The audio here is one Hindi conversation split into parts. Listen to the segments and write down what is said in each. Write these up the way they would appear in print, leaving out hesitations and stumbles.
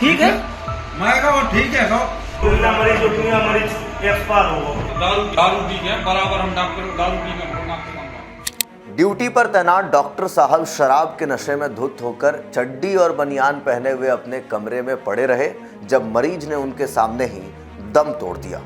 ठीक है। मैं कहा वो ठीक है साहब। दुनिया मरीज जो दुनिया मरीज एक्सपायर हो दारू दारू ठीक है बराबर, हम डॉक्टर दारू पी कर ड्यूटी पर तैनात डॉक्टर साहब शराब के नशे में धुत होकर चड्डी और बनियान पहने हुए अपने कमरे में पड़े रहे जब मरीज ने उनके सामने ही दम तोड़ दिया।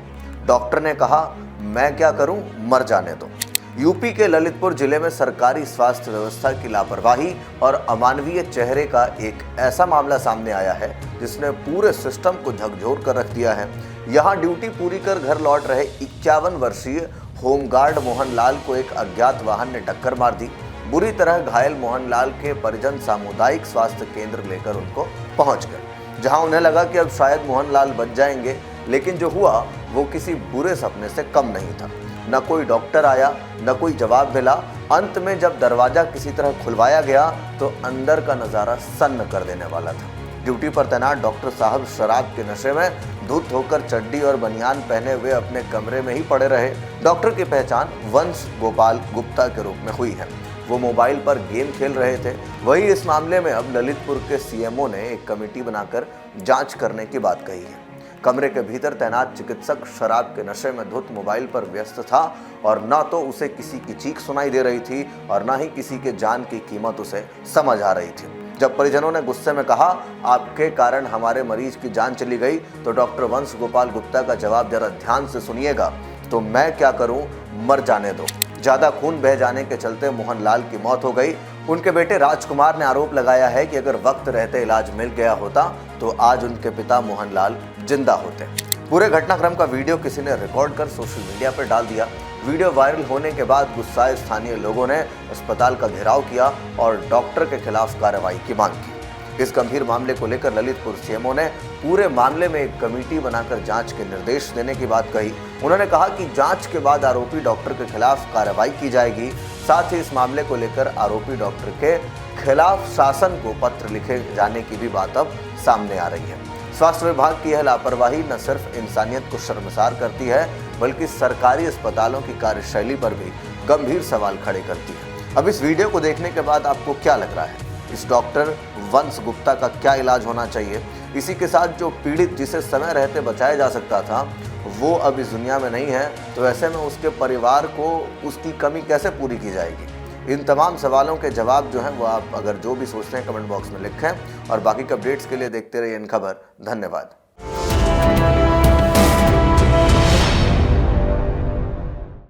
डॉक्टर ने कहा, मैं क्या करूं, मर जाने दो। यूपी के ललितपुर जिले में सरकारी स्वास्थ्य व्यवस्था की लापरवाही और अमानवीय चेहरे का एक ऐसा मामला सामने आया है जिसने पूरे सिस्टम को झकझोर कर रख दिया है। यहाँ ड्यूटी पूरी कर घर लौट रहे 51 वर्षीय होमगार्ड मोहनलाल को एक अज्ञात वाहन ने टक्कर मार दी। बुरी तरह घायल मोहनलाल के परिजन सामुदायिक स्वास्थ्य केंद्र लेकर उनको पहुंच गए, जहां उन्हें लगा कि अब शायद मोहनलाल बच जाएंगे, लेकिन जो हुआ वो किसी बुरे सपने से कम नहीं था। न कोई डॉक्टर आया, न कोई जवाब मिला। अंत में जब दरवाजा किसी तरह खुलवाया गया तो अंदर का नजारा सन्न कर देने वाला था। ड्यूटी पर तैनात डॉक्टर साहब शराब के नशे में धुत होकर चड्डी और बनियान पहने हुए अपने कमरे में ही पड़े रहे। डॉक्टर की पहचान वंश गोपाल गुप्ता के रूप में हुई है। वो मोबाइल पर गेम खेल रहे थे। वही इस मामले में अब ललितपुर के सीएमओ ने एक कमेटी बनाकर जांच करने की बात कही है। कमरे के भीतर तैनात चिकित्सक शराब के नशे में धुत मोबाइल पर व्यस्त था और न तो उसे किसी की चीख सुनाई दे रही थी और न ही किसी के जान की कीमत उसे समझ आ रही थी। जब परिजनों ने गुस्से में कहा, आपके कारण हमारे मरीज की जान चली गई, तो डॉक्टर वंश गोपाल गुप्ता का जवाब जरा ध्यान से सुनिएगा, तो मैं क्या करूं, मर जाने दो। ज्यादा खून बह जाने के चलते मोहनलाल की मौत हो गई। उनके बेटे राजकुमार ने आरोप लगाया है कि अगर वक्त रहते इलाज मिल गया होता तो आज उनके पिता मोहनलाल जिंदा होते। पूरे घटनाक्रम का वीडियो किसी ने रिकॉर्ड कर सोशल मीडिया पर डाल दिया। वीडियो वायरल होने के बाद गुस्साए स्थानीय लोगों ने अस्पताल का घेराव किया और डॉक्टर के खिलाफ कार्रवाई की मांग की। इस गंभीर मामले को लेकर ललितपुर सीएमओ ने पूरे मामले में एक कमेटी बनाकर जांच के निर्देश देने की बात कही। उन्होंने कहा कि जांच के बाद आरोपी डॉक्टर के खिलाफ कार्रवाई की जाएगी। साथ ही इस मामले को लेकर आरोपी डॉक्टर के खिलाफ शासन को पत्र लिखे जाने की भी बात अब सामने आ रही है। स्वास्थ्य विभाग की यह लापरवाही न सिर्फ इंसानियत को शर्मसार करती है बल्कि सरकारी अस्पतालों की कार्यशैली पर भी गंभीर सवाल खड़े करती है। अब इस वीडियो को देखने के बाद आपको क्या लग रहा है? इस डॉक्टर वंश गुप्ता का क्या इलाज होना चाहिए? इसी के साथ जो पीड़ित जिसे समय रहते बचाया जा सकता था वो अब इस दुनिया में नहीं है, तो ऐसे में उसके परिवार को उसकी कमी कैसे पूरी की जाएगी? इन तमाम सवालों के जवाब जो हैं वो आप अगर जो भी सोचते हैं कमेंट बॉक्स में लिखें और बाकी के अपडेट्स के लिए देखते रहिए इन खबर। धन्यवाद।